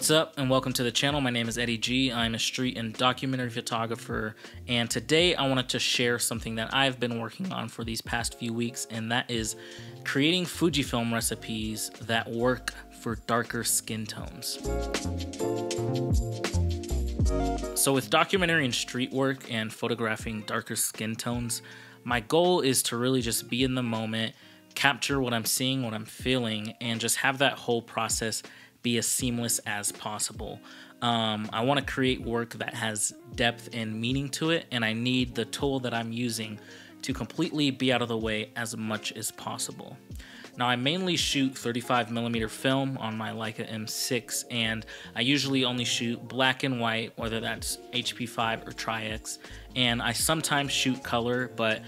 What's up and welcome to the channel. My name is Eddie G. I'm a street and documentary photographer, and today I wanted to share something that I've been working on for these past few weeks, and that is creating FujiFilm recipes that work for darker skin tones. So with documentary and street work and photographing darker skin tones, my goal is to really just be in the moment, capture what I'm seeing, what I'm feeling, and just have that whole process be as seamless as possible. I want to create work that has depth and meaning to it, and I need the tool that I'm using to completely be out of the way as much as possible. Now, I mainly shoot 35mm film on my Leica M6, and I usually only shoot black and white, whether that's HP5 or Tri-X, and I sometimes shoot color, but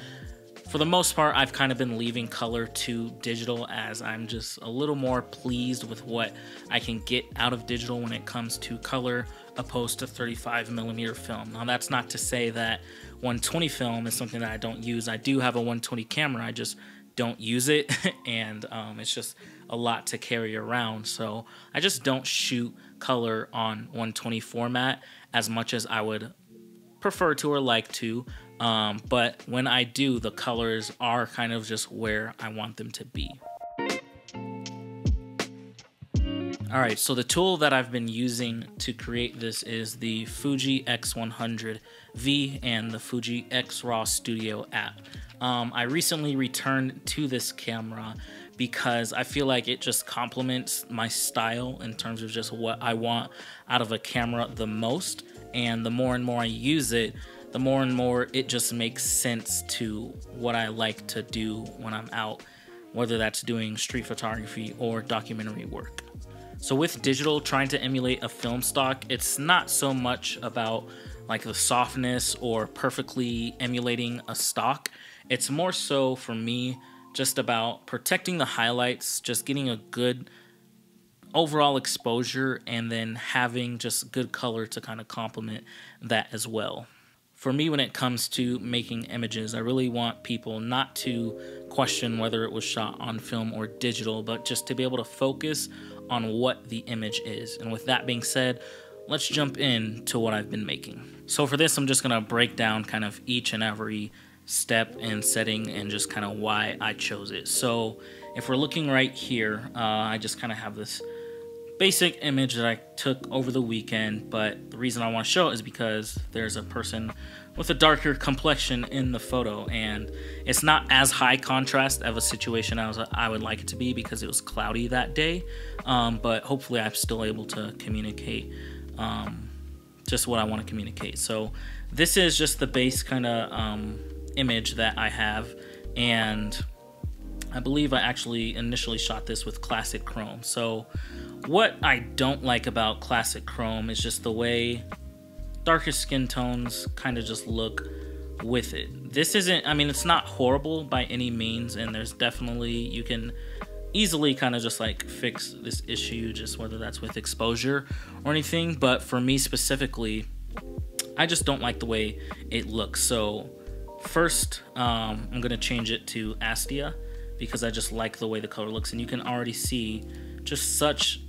for the most part, I've kind of been leaving color to digital, as I'm just a little more pleased with what I can get out of digital when it comes to color opposed to 35mm film. Now, that's not to say that 120 film is something that I don't use. I do have a 120 camera, I just don't use it, and it's just a lot to carry around. So I just don't shoot color on 120 format as much as I would prefer to or like to. But when I do, the colors are kind of just where I want them to be. Alright, so the tool that I've been using to create this is the Fuji X100V and the Fuji X-Raw Studio app. I recently returned to this camera because I feel like it just complements my style in terms of just what I want out of a camera the most, and the more and more I use it, the more and more it just makes sense to what I like to do when I'm out, whether that's doing street photography or documentary work. So with digital, trying to emulate a film stock, it's not so much about like the softness or perfectly emulating a stock. It's more so for me just about protecting the highlights, just getting a good overall exposure, and then having just good color to kind of complement that as well. For me, when it comes to making images, I really want people not to question whether it was shot on film or digital, but just to be able to focus on what the image is. And with that being said, let's jump into what I've been making. So for this, I'm just gonna break down kind of each and every step and setting and just kind of why I chose it. So if we're looking right here, I just kind of have this basic image that I took over the weekend, but the reason I want to show it is because there's a person with a darker complexion in the photo, and it's not as high contrast of a situation as I would like it to be because it was cloudy that day, but hopefully I'm still able to communicate just what I want to communicate. So this is just the base kind of image that I have, and I believe I actually initially shot this with classic chrome. So what I don't like about classic chrome is just the way darker skin tones kind of just look with it. This isn't, I mean, it's not horrible by any means, and there's definitely, you can easily kind of just like fix this issue, just whether that's with exposure or anything. But for me specifically, I just don't like the way it looks. So first, I'm gonna change it to Astia because I just like the way the color looks, and you can already see just such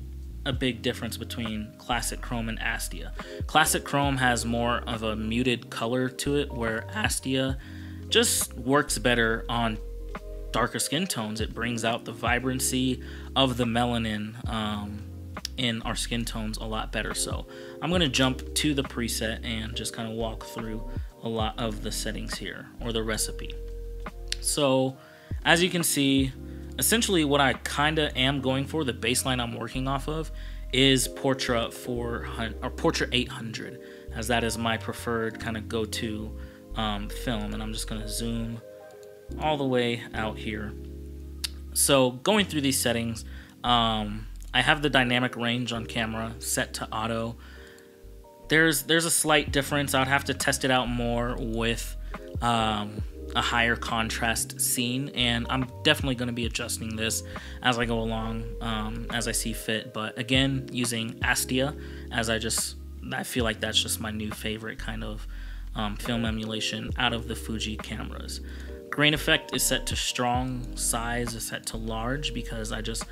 a big difference between classic chrome and Astia. Classic chrome has more of a muted color to it, where Astia just works better on darker skin tones. It brings out the vibrancy of the melanin in our skin tones a lot better. So I'm gonna jump to the preset and just kind of walk through a lot of the settings here, or the recipe. So as you can see, essentially what I kind of am going for, the baseline I'm working off of, is Portra 400 or Portra 800, as that is my preferred kind of go-to film. And I'm just going to zoom all the way out here. So going through these settings, I have the dynamic range on camera set to auto. There's a slight difference. I'd have to test it out more with a higher contrast scene, and I'm definitely going to be adjusting this as I go along, as I see fit. But again, using Astia, as I feel like that's just my new favorite kind of film emulation out of the Fuji cameras. Grain effect is set to strong, size is set to large, because I just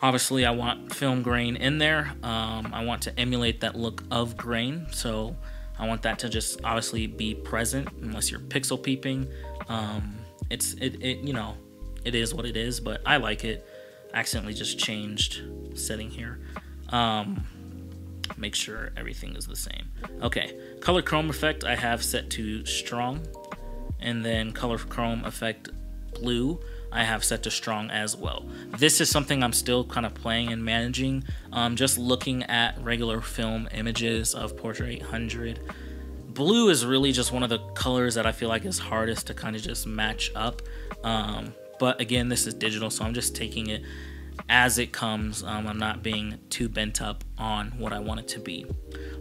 Obviously, I want film grain in there. I want to emulate that look of grain, so I want that to just obviously be present unless you're pixel peeping. You know, it is what it is, but I like it. I accidentally just changed setting here. Make sure everything is the same. Okay, color chrome effect I have set to strong, and then color chrome effect blue I have set to strong as well. This is something I'm still kind of playing and managing. Just looking at regular film images of Portrait 800. Blue is really just one of the colors that I feel like is hardest to kind of just match up. But again, this is digital, so I'm just taking it as it comes. I'm not being too bent up on what I want it to be.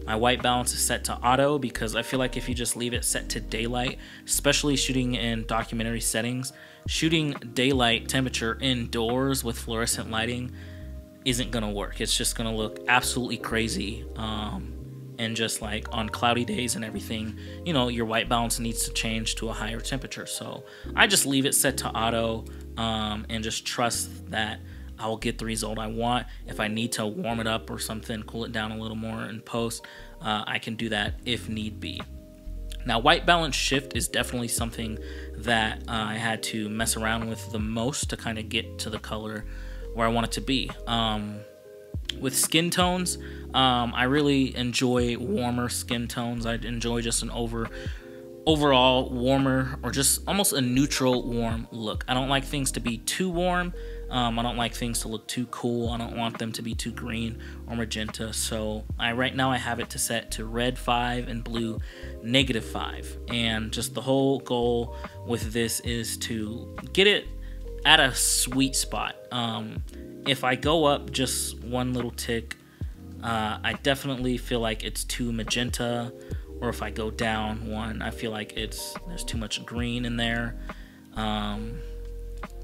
My white balance is set to auto because I feel like if you just leave it set to daylight, especially shooting in documentary settings, shooting daylight temperature indoors with fluorescent lighting isn't gonna work. It's just gonna look absolutely crazy. And just like on cloudy days and everything, you know, your white balance needs to change to a higher temperature. So I just leave it set to auto and just trust that I will get the result I want. If I need to warm it up or something, cool it down a little more in post, I can do that if need be. Now, white balance shift is definitely something that I had to mess around with the most to kind of get to the color where I want it to be. With skin tones, I really enjoy warmer skin tones. I enjoy just an overall warmer, or just almost a neutral warm look. I don't like things to be too warm. I don't like things to look too cool. I don't want them to be too green or magenta. So right now I have it to set to red 5 and blue -5. And just the whole goal with this is to get it at a sweet spot. If I go up just one little tick, I definitely feel like it's too magenta. Or if I go down one, I feel like there's too much green in there.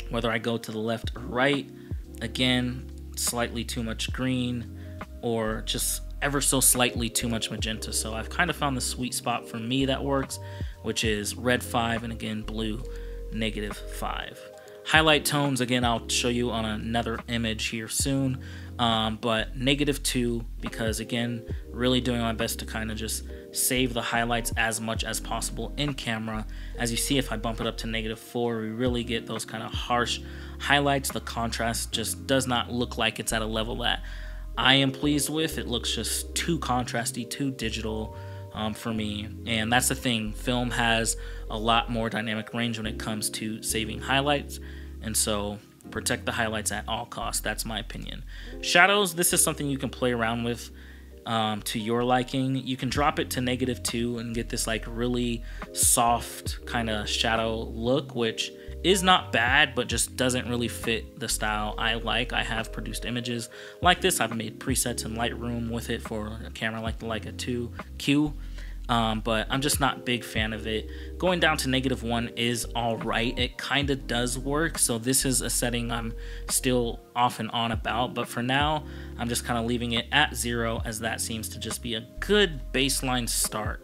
Whether I go to the left or right, again, slightly too much green, or just ever so slightly too much magenta. So I've kind of found the sweet spot for me that works, which is red 5 and again blue -5. Highlight tones, again, I'll show you on another image here soon, but -2 because, again, really doing my best to kind of just save the highlights as much as possible in camera. As you see, if I bump it up to -4, we really get those kind of harsh highlights. The contrast just does not look like it's at a level that I am pleased with. It looks just too contrasty, too digital for me. And that's the thing, film has a lot more dynamic range when it comes to saving highlights, and so protect the highlights at all costs. That's my opinion. Shadows, this is something you can play around with to your liking. You can drop it to -2 and get this like really soft kind of shadow look, which is not bad, but just doesn't really fit the style I like. I have produced images like this. I've made presets in Lightroom with it for a camera like the Leica 2Q. But I'm just not a big fan of it. Going down to -1 is alright. It kind of does work. So this is a setting I'm still off and on about. But for now, I'm just kind of leaving it at 0, as that seems to just be a good baseline start.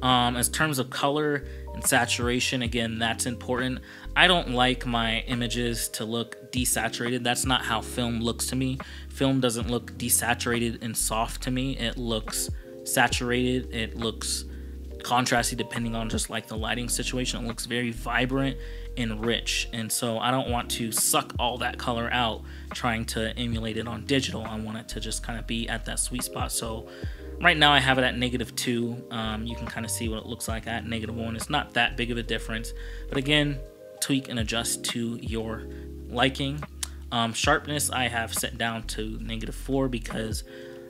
As terms of color and saturation, again, that's important. I don't like my images to look desaturated. That's not how film looks to me. Film doesn't look desaturated and soft to me. It looks saturated, it looks contrasty depending on just like the lighting situation. It looks very vibrant and rich, and so I don't want to suck all that color out trying to emulate it on digital. I want it to just kind of be at that sweet spot. So right now I have it at -2. You can kind of see what it looks like at -1. It's not that big of a difference, but again, tweak and adjust to your liking. Sharpness I have set down to -4 because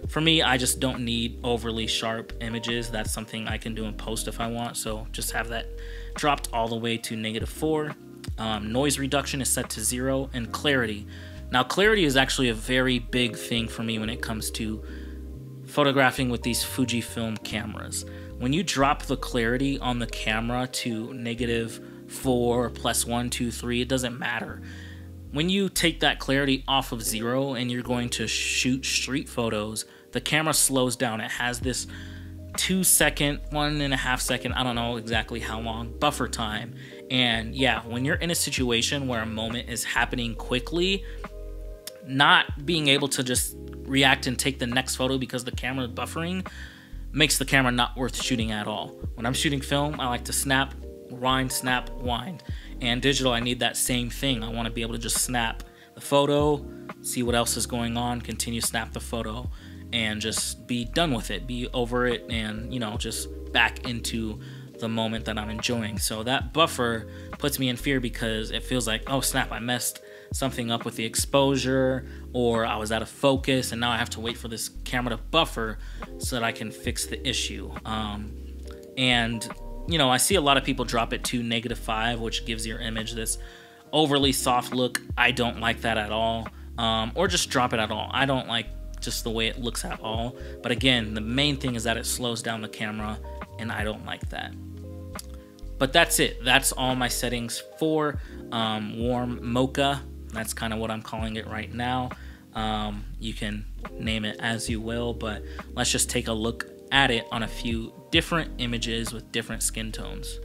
for me, I just don't need overly sharp images. That's something I can do in post if I want. So just have that dropped all the way to -4. Noise reduction is set to 0, and clarity. Now, clarity is actually a very big thing for me when it comes to photographing with these FujiFilm cameras. When you drop the clarity on the camera to -4, +1, 2, 3, it doesn't matter. When you take that clarity off of 0 and you're going to shoot street photos, the camera slows down. It has this 2-second, 1.5 second, I don't know exactly how long, buffer time. And yeah, when you're in a situation where a moment is happening quickly, not being able to just react and take the next photo because the camera is buffering makes the camera not worth shooting at all. When I'm shooting film, I like to snap, wind. And digital, I need that same thing. I want to be able to just snap the photo, see what else is going on, continue snap the photo, and just be done with it, be over it, and, you know, just back into the moment that I'm enjoying. So that buffer puts me in fear because it feels like, oh snap, I messed something up with the exposure, or I was out of focus and now I have to wait for this camera to buffer so that I can fix the issue. And you know, I see a lot of people drop it to -5, which gives your image this overly soft look. I don't like that at all. Or just drop it at all. I don't like just the way it looks at all. But again, the main thing is that it slows down the camera, and I don't like that. But that's it. That's all my settings for warm mocha. That's kind of what I'm calling it right now. You can name it as you will, but let's just take a look at it on a few different images with different skin tones.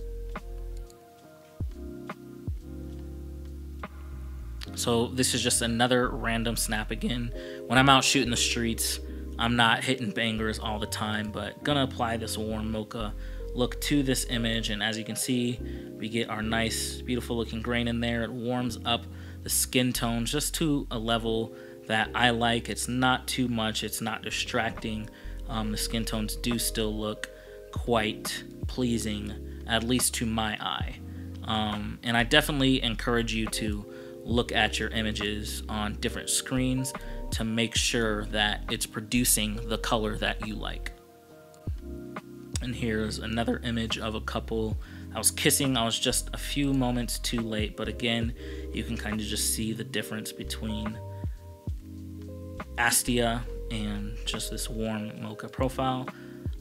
So this is just another random snap again. When I'm out shooting the streets, I'm not hitting bangers all the time, but gonna apply this warm mocha look to this image. And as you can see, we get our nice, beautiful looking grain in there. It warms up the skin tones just to a level that I like. It's not too much, it's not distracting. The skin tones do still look quite pleasing, at least to my eye. And I definitely encourage you to look at your images on different screens to make sure that it's producing the color that you like. And here's another image of a couple. I was kissing. I was just a few moments too late, but again, you can kind of just see the difference between Astia and just this warm mocha profile,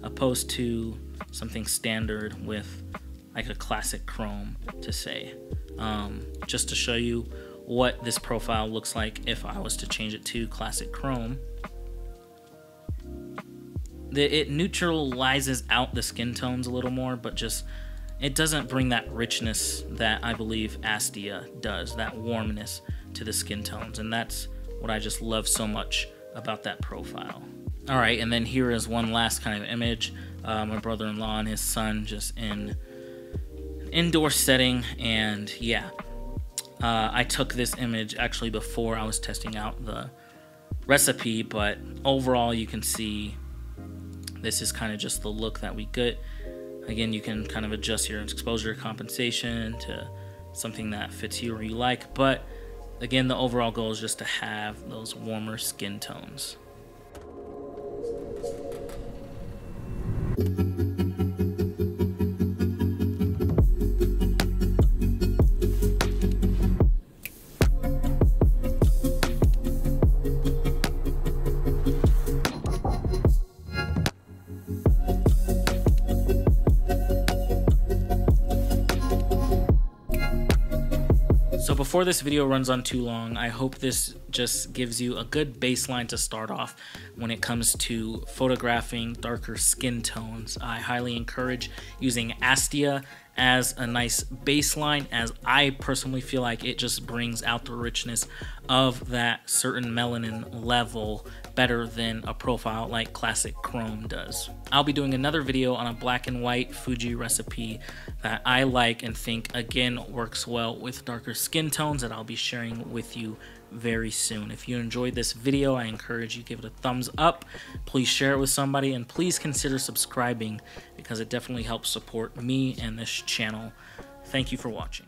opposed to something standard with like a classic chrome to say. Just to show you what this profile looks like if I was to change it to classic chrome. It neutralizes out the skin tones a little more, but just it doesn't bring that richness that I believe Astia does, that warmness to the skin tones, and that's what I just love so much about that profile. All right, and then here is one last kind of image. My brother-in-law and his son just in an indoor setting, and yeah, I took this image actually before I was testing out the recipe, but overall you can see this is kind of just the look that we get. Again, you can kind of adjust your exposure compensation to something that fits you or you like, but again, the overall goal is just to have those warmer skin tones. So before this video runs on too long, I hope this just gives you a good baseline to start off when it comes to photographing darker skin tones. I highly encourage using Astia as a nice baseline, as I personally feel like it just brings out the richness of that certain melanin level better than a profile like classic chrome does. I'll be doing another video on a black and white Fuji recipe that I like and think again works well with darker skin tones that I'll be sharing with you very soon. If you enjoyed this video, I encourage you to give it a thumbs up. Please share it with somebody, and please consider subscribing because it definitely helps support me and this channel. Thank you for watching.